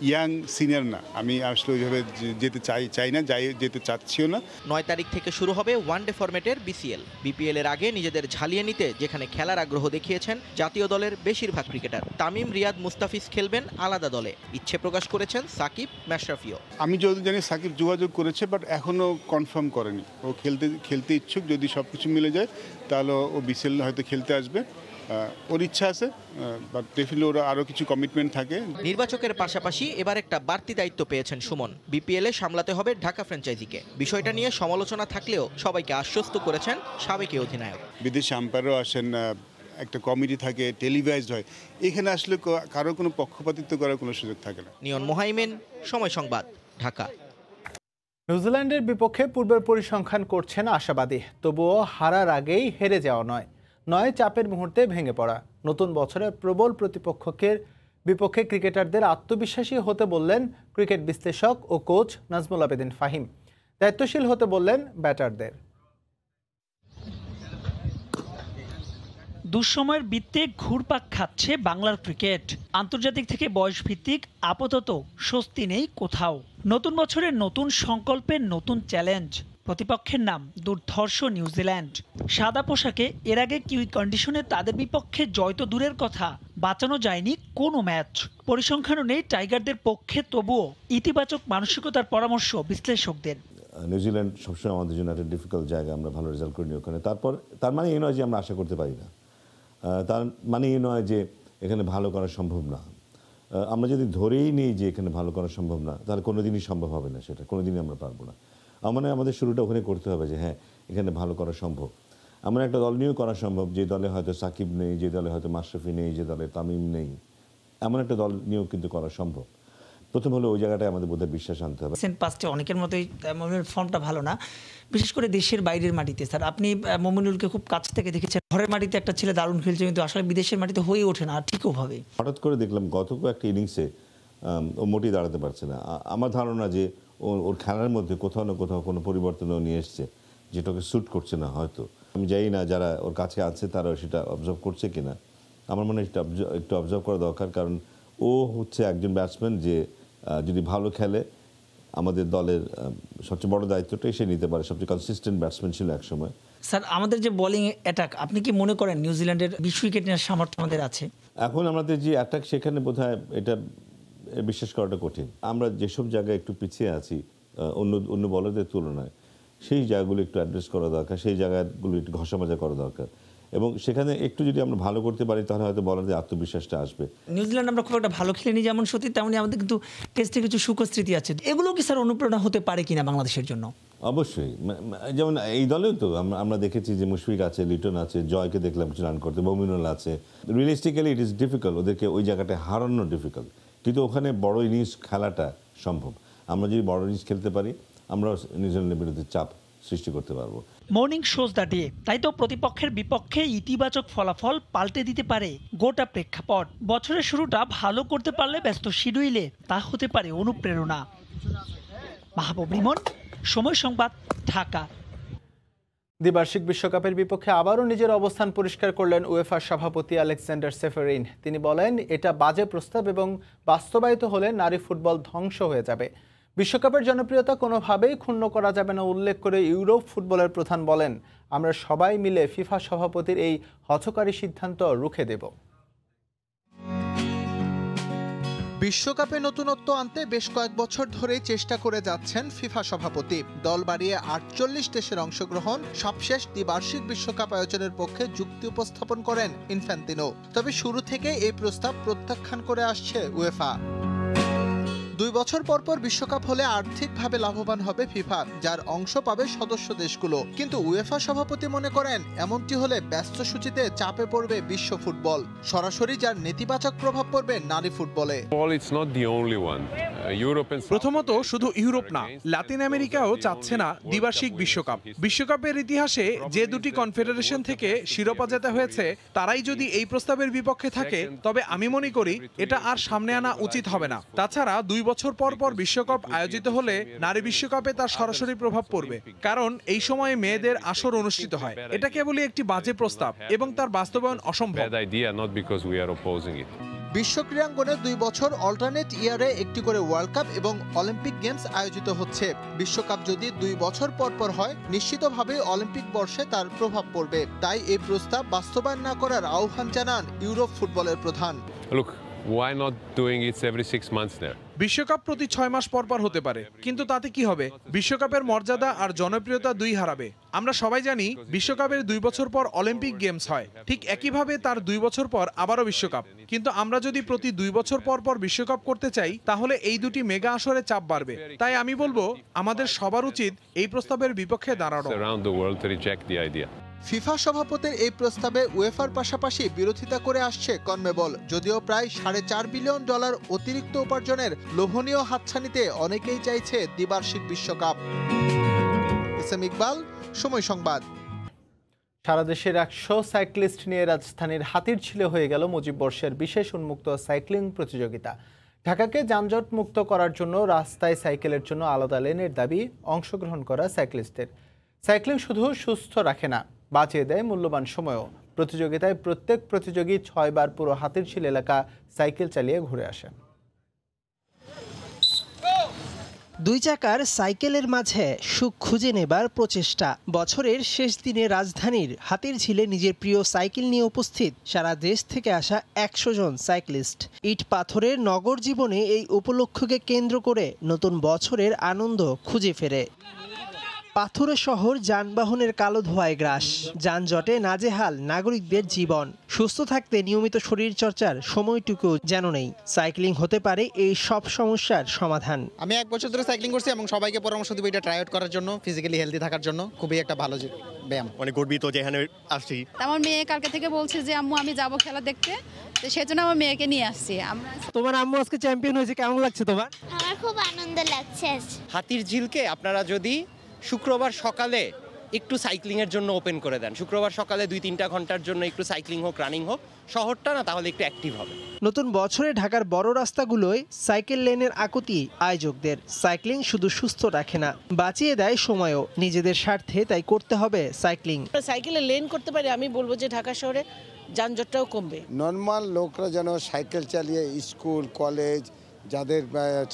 ইয়াং সিনিয়র না। আমি আসলে ওইভাবে যেতে চাই না, যেতে চাচ্ছিও না। 9 তারিখ থেকে শুরু হবে ওয়ানডে ফরম্যাটের বিসিএল। বিপিএল এর আগে নিজেদের ঝালিয়ে নিতে যেখানে খেলার আগ্রহ দেখিয়েছেন জাতীয় দলের বেশিরভাগ ক্রিকেটার। তামিম, রিয়াদ, মুস্তাফিজ খেলবেন আলাদা দলে, ইচ্ছে প্রকাশ করেছেন সাকিব, মাশরাফিও। আমি যতদূর জানি সাকিব যোগাযোগ করেছে, বাট এখনও কনফার্ম করেনি। ও খেলতে ইচ্ছুক, যদি সব কিছু মিলে যায় তাহলে ও বিসিএল হয়তো খেলতে আসবে। ওর ইচ্ছা আছে, বাট ডেফিনেটলি ওরা আরও কিছু কমিটমেন্ট থাকে। নির্বাচকের পাশাপাশি এবার একটা বাড়তি দায়িত্ব পেয়েছেন সুমন। বিপিএল এ সামলাতে হবে ঢাকা ফ্র্যাঞ্চাইজিকে। বিষয়টা নিয়ে সমালোচনা থাকলেও সবাইকে আশ্বস্ত করেছেন সাবেক অধিনায়ক। বিদেশি আম্পায়ারও আসেন, একটা কমিটি থাকে, টেলিভাইজড হয়, এখানে আসলে কারো কোনো পক্ষপাতিত্ব করার কোনো সুযোগ থাকে না। নিয়ন মোহাইমেন, সময় সংবাদ, ঢাকা। নিউজিল্যান্ডের বিপক্ষে পূর্বের পরিসংখ্যান করছেন আশাবাদী, তবুও হারার আগেই হেরে যাওয়া নয় চাপের মুহূর্তে ভেঙে পড়া। নতুন বছরে প্রবল প্রতিপক্ষের বিপক্ষে ক্রিকেটারদের আত্মবিশ্বাসী হতে বললেন ক্রিকেট বিশ্লেষক ও কোচ নাজমুল আবেদিন ফাহিম। দায়িত্বশীল হতে বললেন ব্যাটারদের। দুঃসময়ের বৃত্তে ঘুরপাক খাচ্ছে বাংলার ক্রিকেট। আন্তর্জাতিক থেকে বয়সভিত্তিক আপাতত স্বস্তি নেই কোথাও। নতুন বছরের নতুন সংকল্পের নতুন চ্যালেঞ্জ। প্রতিপক্ষের নাম দুর্ধর্ষ নিউজিল্যান্ড। সাদা পোশাকে এর আগে কিউই কন্ডিশনে তাদের বিপক্ষে জয় তো দূরের কথা, বাঁচানো যায়নি কোনো ম্যাচ। পরিসংখ্যানও নেই টাইগারদের পক্ষে, তবুও ইতিবাচক মানসিকতার পরামর্শ বিশ্লেষকদের। নিউজিল্যান্ড সবসময় আমাদের জন্য একটা ডিফিকাল্ট জায়গা, আমরা ভালো রেজাল্ট করিনি ওখানে। তার মানে এই নয় যে আমরা আশা করতে পারি না, তার মানে এই নয় যে এখানে ভালো করা সম্ভব না। আমরা যদি ধরেই নিই যে এখানে ভালো করা সম্ভব না, তাহলে কোনোদিনই সম্ভব হবে না, সেটা কোনোদিনই আমরা পারবো না। মানে আমাদের শুরুটা ওখানে করতে হবে যে হ্যাঁ, এখানে ভালো করা সম্ভব। আমরা একটা দল নিয়েও করা সম্ভব, যে দলে হয়তো সাকিব নেই, যে দলে হয়তো মাশরাফি নেই, যে দলে তামিম নেই, এমন একটা দল নিয়েও কিন্তু করা সম্ভব। প্রথম হলো ওই জায়গাটায় আমাদের বোধহয় বিশ্বাস আনতে হবে। পাঁচটা অনেকের মতোই মমিনুল ফর্মটা ভালো না, বিশেষ করে দেশের বাইরের মাটিতে। স্যার, আপনি মমিনুলকে খুব কাছ থেকে দেখেছেন, ঘরের মাটিতে একটা ছেলে দারুণ খেলছে, কিন্তু আসলে বিদেশের মাটিতে হয়ে ওঠে না ঠিকভাবে। হঠাৎ করে দেখলাম গত একটা ইনিংসে ও মোটেই দাঁড়াতে পারছে না। আমার ধারণা যে ওর খেলার মধ্যে কোথাও না কোথাও কোনো পরিবর্তনও নিয়ে এসছে, যেটাকে স্যুট করছে না হয়তো। আমি জানি না যারা ওর কাছে আছে তারা সেটা অবজার্ভ করছে কিনা। আমার মনে হয় একটু অবজার্ভ করা দরকার, কারণ ও হচ্ছে একজন ব্যাটসম্যান যে যদি ভালো খেলে আমাদের দলের সবচেয়ে বড় দায়িত্বটাই সে নিতে পারে। সবচেয়ে কনসিস্টেন্ট ব্যাটসম্যান ছিল একসময়। স্যার, আমাদের যে বোলিং অ্যাটাক, আপনি কি মনে করেন নিউজিল্যান্ডের 20 উইকেট নেওয়ার সামর্থ্য আমাদের আছে? এখন আমাদের যে অ্যাটাক, সেখানে বোধহয় এটা বিশ্বাস করাটা কঠিন। আমরা যেসব জায়গায় একটু পিছিয়ে আছি অন্য বলারদের তুলনায়, সেই জায়গাগুলো একটু অ্যাড্রেস করা দরকার, সেই জায়গাগুলো একটু ঘষামাজা করা দরকার, এবং সেখানে একটু যদি আমরা ভালো করতে পারি তাহলে হয়তো বলারদের আত্মবিশ্বাসটা আসবে। নিউজিল্যান্ড আমরা খুব একটা ভালো খেলিনি যেমন সত্যি, তেমনি আমাদের কিন্তু টেস্টে কিছু সুখস্মৃতি আছে। এগুলো কি স্যার অনুপ্রেরণা হতে পারে কিনা বাংলাদেশের জন্য? অবশ্যই। যেমন এই দলেও তো আমরা দেখেছি যে মুশফিক আছে, লিটন আছে, জয়কে দেখলাম কিছু রান করতে, মমিনুল আছে। রিয়েলিস্টিক্যালি ইট ইজ ডিফিকাল্ট, ওদেরকে ওই জায়গাটায় হারানো ডিফিকাল্ট, কিন্তু ওখানে বড় ইনিংস খেলাটা সম্ভব। আমরা যদি বড় ইনিংস খেলতে পারি, আমরা নিউজিল্যান্ডের বিরুদ্ধে চাপ সৃষ্টি করতে পারবো। মর্নিং শোজ দ্য ডে, তাই তো প্রতিপক্ষের বিপক্ষে ইতিবাচক ফলাফল পাল্টে দিতে পারে গোটা প্রেক্ষাপট। বছরের শুরুটা ভালো করতে পারলে ব্যস্ত শিডিউলে তা হতে পারে অনুপ্রেরণা। মাহবুব রিমন, সময় সংবাদ, ঢাকা। দ্বিবার্ষিক বিশ্বকাপের বিপক্ষে আবারও নিজের অবস্থান পরিষ্কার করলেন উয়েফার সভাপতি আলেকজান্ডার সেফেরিন। তিনি বলেন, এটা বাজে প্রস্তাব এবং বাস্তবায়িত হলে নারী ফুটবল ধ্বংস হয়ে যাবে। বিশ্বকাপের জনপ্রিয়তা কোনোভাবেই ক্ষুণ্ণ করা যাবে না উল্লেখ করে ইউরোপ ফুটবলের প্রধান বলেন, আমরা সবাই মিলে ফিফা সভাপতির এই হঠকারী সিদ্ধান্ত রুখে দেব। বিশ্বকাপে নতুনত্ব আনতে বেশ কয়েক বছর ধরেই চেষ্টা করে যাচ্ছেন ফিফা সভাপতি। দল বাড়িয়ে 48 দেশের অংশগ্রহণ, সবশেষ দ্বিবার্ষিক বিশ্বকাপ আয়োজনের পক্ষে যুক্তি উপস্থাপন করেন ইনফ্যান্তিনো। তবে শুরু থেকে এই প্রস্তাব প্রত্যাখ্যান করে আসছে উয়েফা। 2 বছর পর বিশ্বকাপ হলে আর্থিকভাবে লাভবান হবে ফিফা, যার অংশ পাবে সদস্য দেশগুলো। কিন্তু উয়েফা সভাপতি মনে করেন, এমনটি হলে ব্যস্ত সূচিতে চাপে পড়বে বিশ্ব ফুটবল, সরাসরি যার নেতিবাচক প্রভাব পড়বে নারী ফুটবলে। প্রথমত শুধু ইউরোপ না, লাতিন আমেরিকাও চাচ্ছে না দ্বিবার্ষিক বিশ্বকাপ। বিশ্বকাপের ইতিহাসে যে দুটি কনফেডারেশন থেকে শিরোপা জেতা হয়েছে, তারাই যদি এই প্রস্তাবের বিপক্ষে থাকে, তবে আমি মনে করি এটা আর সামনে আনা উচিত হবে না। তাছাড়া 2 বছর পর বিশ্বকাপ আয়োজিত হলে নারী বিশ্বকাপে তার সরাসরি প্রভাব পড়বে, কারণ এই সময়ে মেয়েদের আসর অনুষ্ঠিত হয়। এটা কেবলই একটি বাজে প্রস্তাব এবং তার বাস্তবায়ন অসম্ভব। বিশ্ব ক্রীড়াঙ্গনে 2 বছর অল্টারনেট ইয়ারে একটি করে ওয়ার্ল্ড কাপ এবং অলিম্পিক গেমস আয়োজিত হচ্ছে। বিশ্বকাপ যদি 2 বছর পর হয়, নিশ্চিতভাবে অলিম্পিক বর্ষে তার প্রভাব পড়বে। তাই এই প্রস্তাব বাস্তবায়ন না করার আহ্বান জানান ইউরোপ ফুটবলের প্রধান। Why not doing it every 6 months there? বিশ্বকাপ প্রতি 6 মাস পর হতে পারে, কিন্তু তাতে কি হবে? বিশ্বকাপের মর্যাদা আর জনপ্রিয়তা দুই হারাবে। আমরা সবাই জানি বিশ্বকাপের 2 বছর পর অলিম্পিক গেমস হয়, ঠিক একইভাবে তার 2 বছর পর আবারও বিশ্বকাপ। কিন্তু আমরা যদি প্রতি 2 বছর পর বিশ্বকাপ করতে চাই, তাহলে এই দুটি মেগা আসরে চাপ বাড়বে। তাই আমি বলবো, আমাদের সবার উচিত এই প্রস্তাবের বিপক্ষে দাঁড়ানো। ফিফা সভাপতির এই প্রস্তাবে উয়েফার পাশাপাশি বিরোধিতা করে আসছে কনমেবল। যদিও প্রায় $4.5 বিলিয়ন অতিরিক্ত উপার্জনের লোভনীয় হাতছানিতে অনেকেই চাইছে দ্বিবার্ষিক বিশ্বকাপ। এসএম ইকবাল, সময় সংবাদ। সারা দেশের 100 সাইক্লিস্ট নিয়ে রাজধানীর হাতিরঝিলে হয়ে গেল মুজিব বর্ষের বিশেষ উন্মুক্ত সাইক্লিং প্রতিযোগিতা। ঢাকাকে যানজট মুক্ত করার জন্য রাস্তায় সাইকেলের জন্য আলাদা লেনের দাবি অংশগ্রহণ করা সাইক্লিস্টদের। সাইক্লিং শুধু সুস্থ রাখে না, বাঁচিয়ে দেয় মূল্যবান সময়ও। প্রতিযোগিতায় প্রত্যেক প্রতিযোগী 6 বার পুরো হাতিরঝিল এলাকা সাইকেল চালিয়ে ঘুরে আসে। দুই চাকার সাইকেলের মাঝে সুখ খুঁজে নেবার প্রচেষ্টা। বছরের শেষ দিনে রাজধানীর হাতিরঝিলে নিজের প্রিয় সাইকেল নিয়ে উপস্থিত সারা দেশ থেকে আসা 100 জন সাইক্লিস্ট। ইট পাথরের নগর জীবনে এই উপলক্ষকে কেন্দ্র করে নতুন বছরের আনন্দ খুঁজে ফেরে। পাথরের শহর যানবাহনের কালো ধোঁয়ায় গ্রাস, যানজটে নাজেহাল নাগরিকদের জীবন। সুস্থ থাকতে নিয়মিত শরীর চর্চার সময়টুকু যেন নেই। সাইক্লিং হতে পারে এই সব সমস্যার সমাধান। আমি 1 বছর ধরে সাইক্লিং করছি এবং সবাইকে পরামর্শ দেব এটা ট্রাই আউট করার জন্য, ফিজিক্যালি হেলদি থাকার জন্য খুবই একটা ভালো ব্যায়াম। অনেক গর্বিত যে এখানে আসছি। আমার মেয়ে কালকে থেকে বলছে যে আম্মু আমি যাব খেলা দেখতে, তো সেজন্য আমার মেয়েকে নিয়ে আসছি। তোমার আম্মু আজকে চ্যাম্পিয়ন হয়েছে, কেমন লাগছে তোমার? আমার খুব আনন্দ লাগছে। হাতিরঝিলকে আপনারা যদি শুক্রবার সকালে একটু সাইক্লিংয়ের জন্য ওপেন করে দেন, শুক্রবার সকালে 2-3 ঘন্টার জন্য একটু সাইক্লিং হোক, রানিং হোক, শহরটা না তাহলে একটু অ্যাক্টিভ হবে। নতুন বছরে ঢাকার বড় রাস্তাগুলোয় সাইকেল লেনের আকুতি আয়োজকদের। সাইক্লিং শুধু সুস্থ রাখে না, বাঁচিয়ে দেয় সময়ও। নিজেদের স্বার্থে তাই করতে হবে সাইক্লিং। সাইকেলের লেন করতে পারে, আমি বলবো যে ঢাকা শহরে যানজটটাও কমবে। নর্মাল লোকরা যেন সাইকেল চালিয়ে স্কুল কলেজ যাদের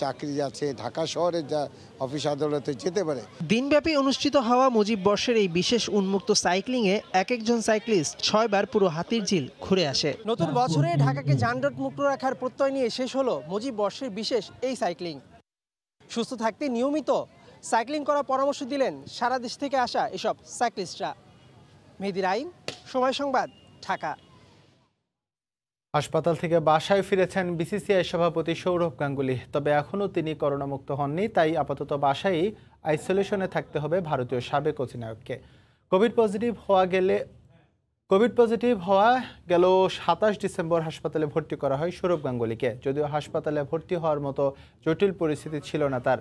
চাকরি আছে ঢাকা শহরে যা অফিস আদালতে যেতে পারে। দিনব্যাপী অনুষ্ঠিত হওয়া মুজিব বর্ষের এই বিশেষ উন্মুক্ত সাইক্লিংয়ে এক একজন সাইক্লিস্ট 6 বার পুরো হাতিরঝিল ঘুরে আসে। নতুন বছরে ঢাকাকে যানজট মুক্ত রাখার প্রত্যয় নিয়ে শেষ হলো মুজিব বর্ষের বিশেষ এই সাইক্লিং। সুস্থ থাকতে নিয়মিত সাইক্লিং করার পরামর্শ দিলেন সারা দেশ থেকে আসা এসব সাইক্লিস্টরা। মেহেদী রাইম, সময় সংবাদ, ঢাকা। হাসপাতাল থেকে বাসায় ফিরেছেন বিসিসিআই সভাপতি সৌরভ গাঙ্গুলী। তবে এখনও তিনি করোনামুক্ত হননি, তাই আপাতত বাসায় আইসোলেশনে থাকতে হবে ভারতীয় সাবেক অধিনায়ককে। কোভিড পজিটিভ হওয়া গেল 27 ডিসেম্বর হাসপাতালে ভর্তি করা হয় সৌরভ গাঙ্গুলীকে। যদিও হাসপাতালে ভর্তি হওয়ার মতো জটিল পরিস্থিতি ছিল না তার।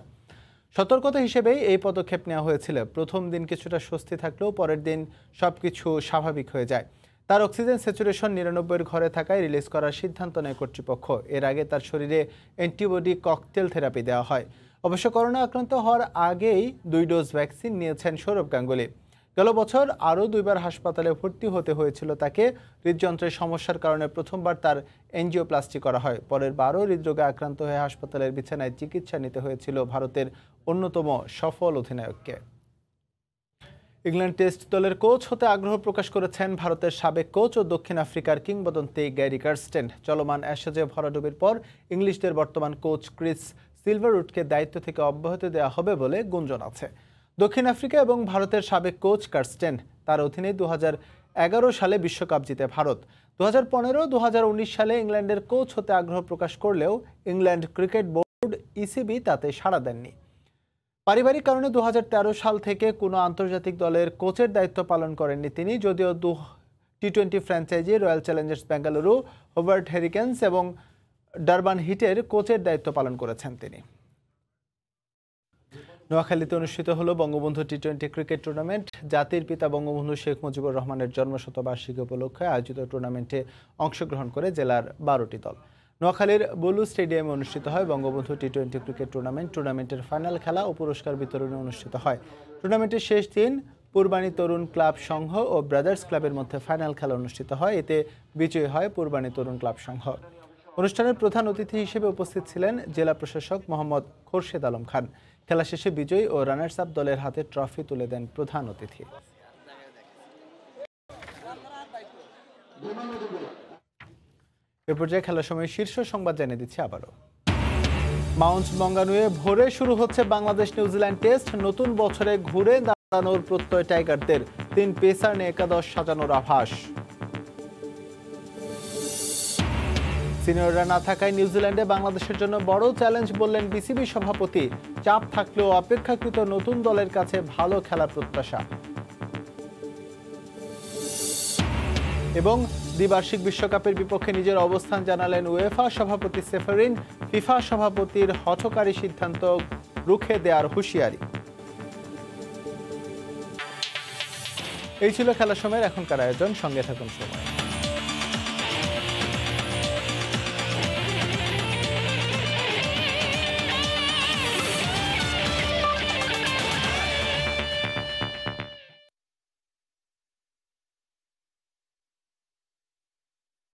সতর্কতা হিসেবেই এই পদক্ষেপ নেওয়া হয়েছিল। প্রথম দিন কিছুটা স্বস্তি থাকলেও পরের দিন সবকিছু স্বাভাবিক হয়ে যায়। তার অক্সিজেন স্যাচুরেশন 99-এর ঘরে থাকায় রিলিজ করার সিদ্ধান্ত নেয় কর্তৃপক্ষ। এর আগে তার শরীরে অ্যান্টিবডি ককটেল থেরাপি দেওয়া হয়। অবশ্য করোনা আক্রান্ত হওয়ার আগেই 2 ডোজ ভ্যাকসিন নিয়েছেন সৌরভ গাঙ্গুলী। গেল বছর আরও 2 বার হাসপাতালে ভর্তি হতে হয়েছিল তাকে। হৃদযন্ত্রের সমস্যার কারণে প্রথমবার তার এনজিওপ্লাস্টি করা হয়। পরের বারও হৃদরোগে আক্রান্ত হয়ে হাসপাতালের বিছানায় চিকিৎসা নিতে হয়েছিল ভারতের অন্যতম সফল অধিনায়ককে। ইংল্যান্ড টেস্ট দলের কোচ হতে আগ্রহ প্রকাশ করেছেন ভারতের সাবেক কোচ ও দক্ষিণ আফ্রিকার কিংবদন্তি গ্যারি কার্স্টেন। চলমান অ্যাশেজে ভরাডুবির পর ইংলিশদের বর্তমান কোচ ক্রিস সিলভারউডকে দায়িত্ব থেকে অব্যাহতি দেওয়া হবে বলে গুঞ্জন আছে। দক্ষিণ আফ্রিকা এবং ভারতের সাবেক কোচ কার্স্টেন, তার অধীনে 2011 সালে বিশ্বকাপ জিতে ভারত। 2015-2019 সালে ইংল্যান্ডের কোচ হতে আগ্রহ প্রকাশ করলেও ইংল্যান্ড ক্রিকেট বোর্ড ইসিবি তাতে সাড়া দেননি। পারিবারিক কারণে 2013 সাল থেকে কোনো আন্তর্জাতিক দলের কোচের দায়িত্ব পালন করেননি তিনি। যদিও টি20 franchise Royal Challengers Bengaluru, Hobart Hurricanes এবং ডারবান হিটের কোচের দায়িত্ব পালন করেছেন তিনি। নোয়াখালীতে অনুষ্ঠিত হলো বঙ্গবন্ধু টি20 ক্রিকেট টুর্নামেন্ট। জাতির পিতা বঙ্গবন্ধু শেখ মুজিবুর রহমানের জন্মশতবার্ষিকী উপলক্ষে আয়োজিত টুর্নামেন্টে অংশগ্রহণ করে জেলার 12টি দল। নোয়াখালীর বুলু স্টেডিয়ামে অনুষ্ঠিত হয় বঙ্গবন্ধু টি20 ক্রিকেট টুর্নামেন্ট। টুর্নামেন্টের ফাইনাল খেলা ও পুরস্কার বিতরণী অনুষ্ঠিত হয়। টুর্নামেন্টের শেষ দিন পূর্বানী তরুণ ক্লাব সংঘ ও ব্রাদার্স ক্লাবের মধ্যে ফাইনাল খেলা অনুষ্ঠিত হয়। এতে বিজয়ী হয় পূর্বানী তরুণ ক্লাব সংঘ। অনুষ্ঠানের প্রধান অতিথি হিসেবে উপস্থিত ছিলেন জেলা প্রশাসক মোহাম্মদ খোরশেদ আলম খান। খেলা শেষে বিজয়ী ও রানার্স আপ দলের হাতে ট্রফি তুলে দেন প্রধান অতিথি। এ পর্যায়ে খেলার সময় শীর্ষ সংবাদ জানিয়ে দিচ্ছি আবারও। মাউন্ট মঙ্গানুয়ে ভোরে শুরু হচ্ছে বাংলাদেশ নিউজিল্যান্ড টেস্ট। নতুন বছরে ঘুরে দাঁড়ানোর প্রত্যয় টাইগারদের। 3 পেসার নিয়ে একাদশ সাজানোর আভাস। সিনিয়ররা না থাকায় নিউজিল্যান্ডে বাংলাদেশের জন্য বড় চ্যালেঞ্জ বললেন বিসিবি সভাপতি। চাপ থাকলেও অপেক্ষাকৃত নতুন দলের কাছে ভালো খেলা প্রত্যাশা। এবং দ্বিবার্ষিক বিশ্বকাপের বিপক্ষে নিজের অবস্থান জানালেন উয়েফা সভাপতি সেফারিন, ফিফা সভাপতির হঠকারী সিদ্ধান্ত রুখে দেওয়ার হুঁশিয়ারি। এই ছিল খেলার সময়ের এখনকার আয়োজন, সঙ্গে থাকুন সময়।